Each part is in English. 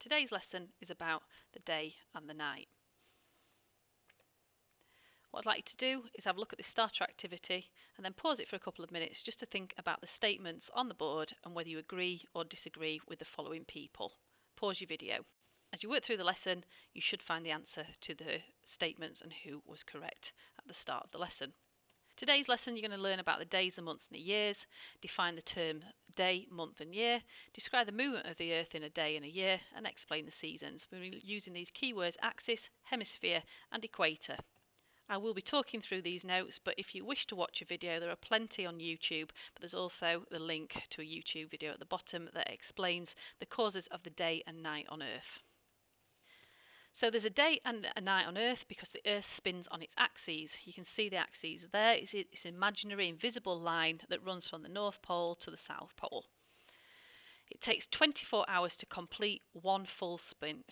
Today's lesson is about the day and the night. What I'd like you to do is have a look at this starter activity and then pause it for a couple of minutes just to think about the statements on the board and whether you agree or disagree with the following people. Pause your video. As you work through the lesson, you should find the answer to the statements and who was correct at the start of the lesson. Today's lesson, you're going to learn about the days, the months and the years, define the term day, month and year, describe the movement of the Earth in a day and a year, and explain the seasons. We're using these keywords axis, hemisphere and equator. I will be talking through these notes, but if you wish to watch a video, there are plenty on YouTube, but there's also the link to a YouTube video at the bottom that explains the causes of the day and night on Earth. So there's a day and a night on Earth because the Earth spins on its axes. You can see the axes there. It's an imaginary, invisible line that runs from the North Pole to the South Pole. It takes 24 hours to complete one full spin.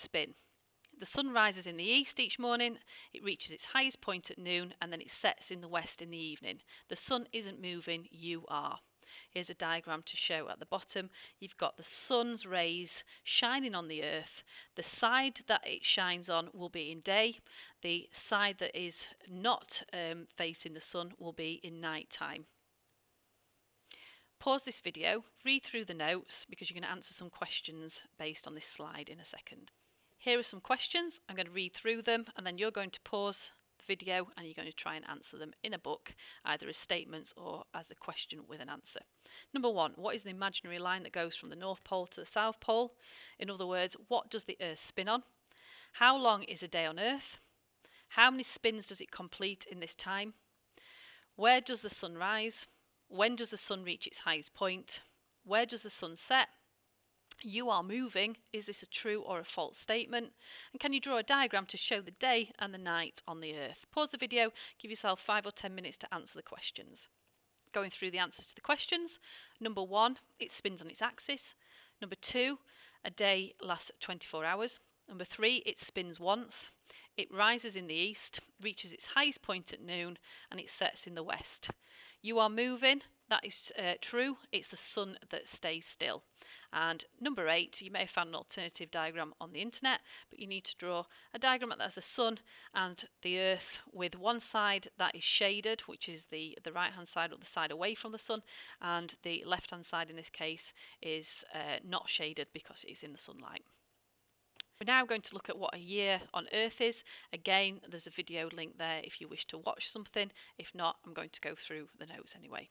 The sun rises in the east each morning, it reaches its highest point at noon, and then it sets in the west in the evening. The sun isn't moving, you are. Here's a diagram to show at the bottom. You've got the sun's rays shining on the Earth. The side that it shines on will be in day. The side that is not facing the sun will be in night time. Pause this video, read through the notes because you're going to answer some questions based on this slide in a second. Here are some questions. I'm going to read through them and then you're going to pause video and you're going to try and answer them in a book, either as statements or as a question with an answer. Number one, what is the imaginary line that goes from the North Pole to the South Pole? In other words, what does the Earth spin on? How long is a day on Earth? How many spins does it complete in this time? Where does the sun rise? When does the sun reach its highest point? Where does the sun set? You are moving. Is this a true or a false statement? And can you draw a diagram to show the day and the night on the Earth? Pause the video, give yourself 5 or 10 minutes to answer the questions. Going through the answers to the questions. Number one, it spins on its axis. Number two, a day lasts 24 hours. Number three, it spins once. It rises in the east, reaches its highest point at noon, and it sets in the west. You are moving. That is true. It's the sun that stays still. And number 8, you may have found an alternative diagram on the internet, but you need to draw a diagram that has the sun and the Earth with one side that is shaded, which is the right hand side or the side away from the sun, and the left hand side in this case is not shaded because it is in the sunlight. We're now going to look at what a year on Earth is. Again, there's a video link there if you wish to watch something. If not, I'm going to go through the notes anyway.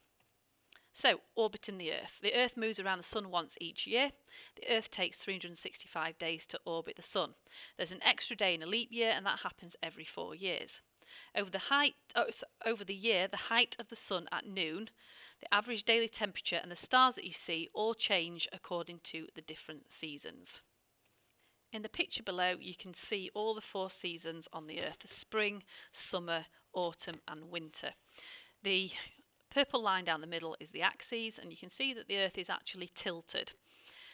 So, orbiting the Earth. The Earth moves around the sun once each year. The Earth takes 365 days to orbit the sun. There's an extra day in a leap year, and that happens every 4 years. Over the year, the height of the sun at noon, the average daily temperature, and the stars that you see all change according to the different seasons. In the picture below, you can see all the 4 seasons on the Earth: the spring, summer, autumn, and winter. The purple line down the middle is the axes, and you can see that the Earth is actually tilted.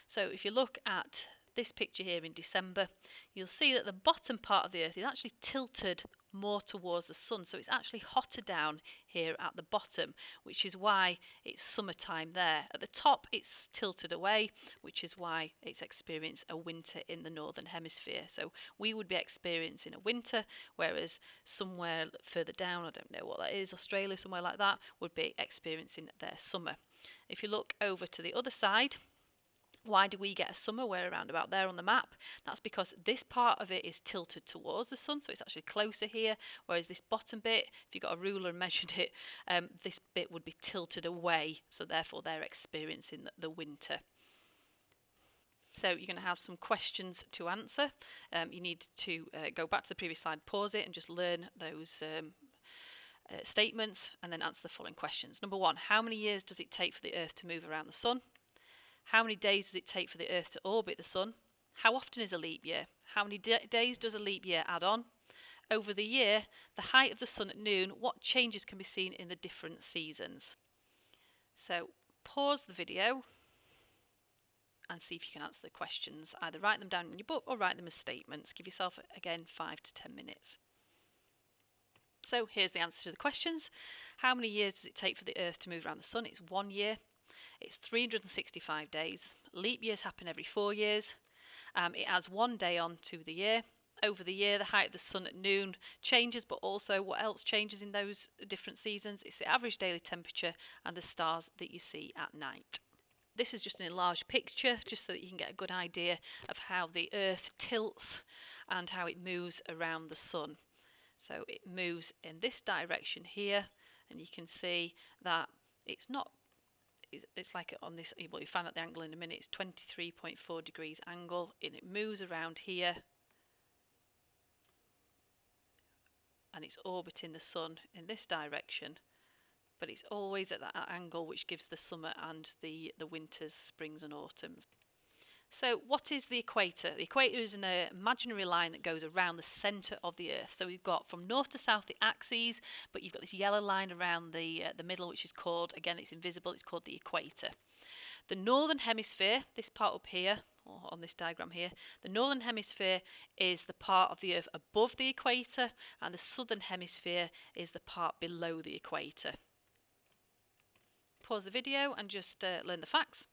So if you look at this picture here in December, you'll see that the bottom part of the Earth is actually tilted more towards the sun, so it's actually hotter down here at the bottom, which is why it's summertime there. At the top it's tilted away, which is why it's experienced a winter in the northern hemisphere. So we would be experiencing a winter, whereas somewhere further down, I don't know what that is, Australia, somewhere like that, would be experiencing their summer. If you look over to the other side, why do we get a summer? We're around about there on the map. That's because this part of it is tilted towards the sun, so it's actually closer here, whereas this bottom bit, if you got a ruler and measured it, this bit would be tilted away, so therefore they're experiencing the winter. So you're going to have some questions to answer. You need to go back to the previous slide, pause it, and just learn those statements, and then answer the following questions. Number one, how many years does it take for the Earth to move around the sun? How many days does it take for the Earth to orbit the sun? How often is a leap year? How many days does a leap year add on? Over the year, the height of the sun at noon, what changes can be seen in the different seasons? So pause the video and see if you can answer the questions. Either write them down in your book or write them as statements. Give yourself, again, 5 to 10 minutes. So here's the answer to the questions. How many years does it take for the Earth to move around the sun? It's 1 year. It's 365 days. Leap years happen every 4 years. It adds 1 day on to the year. Over the year, the height of the sun at noon changes, but also what else changes in those different seasons? It's the average daily temperature and the stars that you see at night. This is just an enlarged picture, just so that you can get a good idea of how the Earth tilts and how it moves around the sun. So it moves in this direction here, and you can see that it's like on this, well, you find out the angle in a minute, it's 23.4 degrees angle, and it moves around here, and it's orbiting the sun in this direction, but it's always at that angle which gives the summer and the winters, springs and autumns. So what is the equator? The equator is an imaginary line that goes around the centre of the Earth. So we've got from north to south the axes, but you've got this yellow line around the middle, which is called, again it's invisible, it's called the equator. The northern hemisphere, this part up here, or on this diagram here, the northern hemisphere is the part of the Earth above the equator, and the southern hemisphere is the part below the equator. Pause the video and just learn the facts.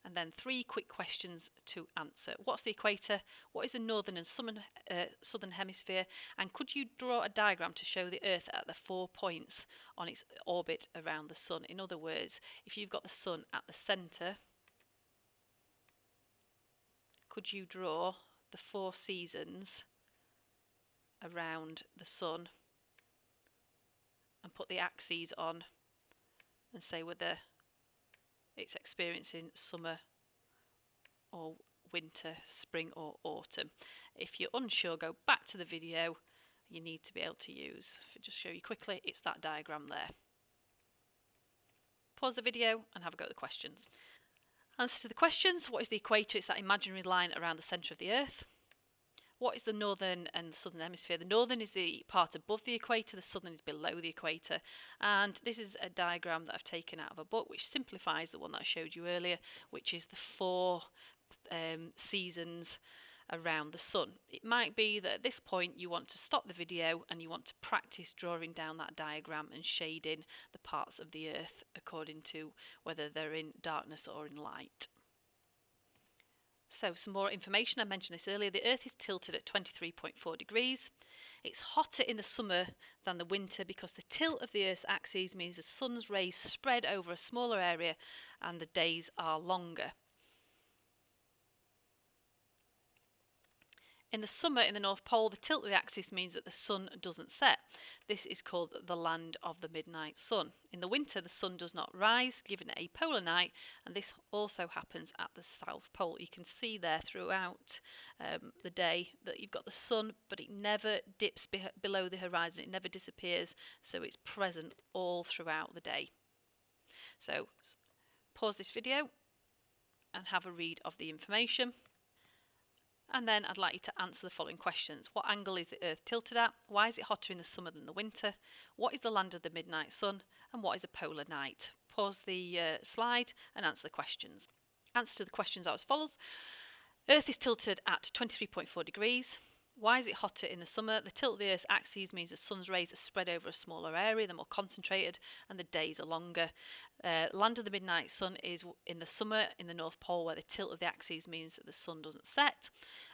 And then 3 quick questions to answer. What's the equator? What is the northern and southern hemisphere? And could you draw a diagram to show the Earth at the 4 points on its orbit around the sun? In other words, if you've got the sun at the centre, could you draw the 4 seasons around the sun and put the axes on and say whether it's experiencing summer or winter, spring or autumn? If you're unsure, go back to the video. You need to be able to use, if I just show you quickly, it's that diagram there. Pause the video and have a go at the questions. Answer to the questions. What is the equator? It's that imaginary line around the centre of the Earth. What is the northern and the southern hemisphere? The northern is the part above the equator, the southern is below the equator. And this is a diagram that I've taken out of a book which simplifies the one that I showed you earlier, which is the 4 seasons around the sun. It might be that at this point you want to stop the video and you want to practice drawing down that diagram and shading the parts of the Earth according to whether they're in darkness or in light. So some more information, I mentioned this earlier, the Earth is tilted at 23.4 degrees. It's hotter in the summer than the winter because the tilt of the Earth's axis means the sun's rays spread over a smaller area and the days are longer. In the summer in the North Pole, the tilt of the axis means that the sun doesn't set. This is called the land of the midnight sun. In the winter, the sun does not rise, giving it a polar night, and this also happens at the South Pole. You can see there throughout the day that you've got the sun, but it never dips below the horizon, it never disappears, so it's present all throughout the day. So pause this video and have a read of the information. And then I'd like you to answer the following questions. What angle is the Earth tilted at? Why is it hotter in the summer than the winter? What is the land of the midnight sun? And what is a polar night? Pause the slide and answer the questions. Answer to the questions are as follows. Earth is tilted at 23.4 degrees. Why is it hotter in the summer? The tilt of the Earth's axis means the sun's rays are spread over a smaller area, they're more concentrated, and the days are longer. Land of the midnight sun is in the summer in the North Pole, where the tilt of the axis means that the sun doesn't set.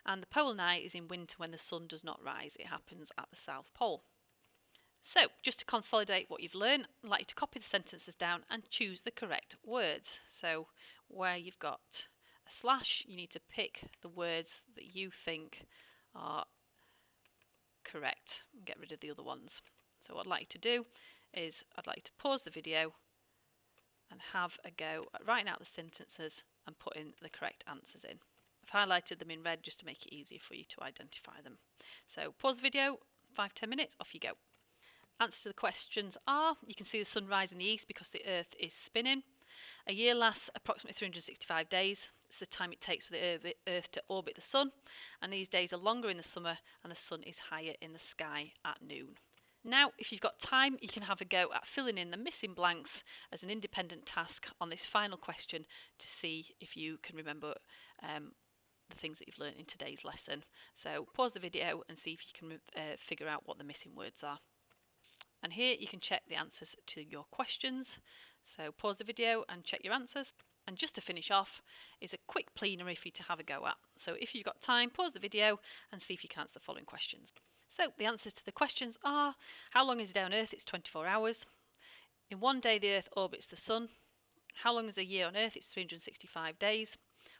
And the polar night is in winter when the sun does not rise. It happens at the South Pole. So, just to consolidate what you've learned, I'd like you to copy the sentences down and choose the correct words. So, where you've got a slash, you need to pick the words that you think are correct and get rid of the other ones. So what I'd like you to do is I'd like you to pause the video and have a go at writing out the sentences and putting the correct answers in. I've highlighted them in red just to make it easier for you to identify them. So pause the video, 5-10 minutes, off you go. Answers to the questions are, you can see the sun rise in the east because the Earth is spinning. A year lasts approximately 365 days. It's the time it takes for the Earth to orbit the sun, and these days are longer in the summer and the sun is higher in the sky at noon. Now, if you've got time, you can have a go at filling in the missing blanks as an independent task on this final question to see if you can remember the things that you've learned in today's lesson. So pause the video and see if you can figure out what the missing words are. And here you can check the answers to your questions. So pause the video and check your answers. And just to finish off is a quick plenary for you to have a go at. So if you've got time, pause the video and see if you can answer the following questions. So the answers to the questions are: how long is a day on Earth? It's 24 hours. In one day the Earth orbits the Sun. How long is a year on Earth? It's 365 days.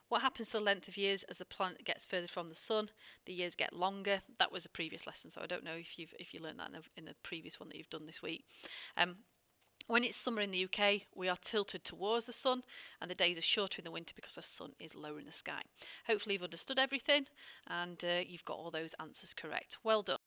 What happens to the length of years as the planet gets further from the Sun? The years get longer. That was a previous lesson, so I don't know if you learned that in the previous one that you've done this week. When it's summer in the UK, we are tilted towards the Sun, and the days are shorter in the winter because the Sun is lower in the sky. Hopefully you've understood everything and you've got all those answers correct. Well done.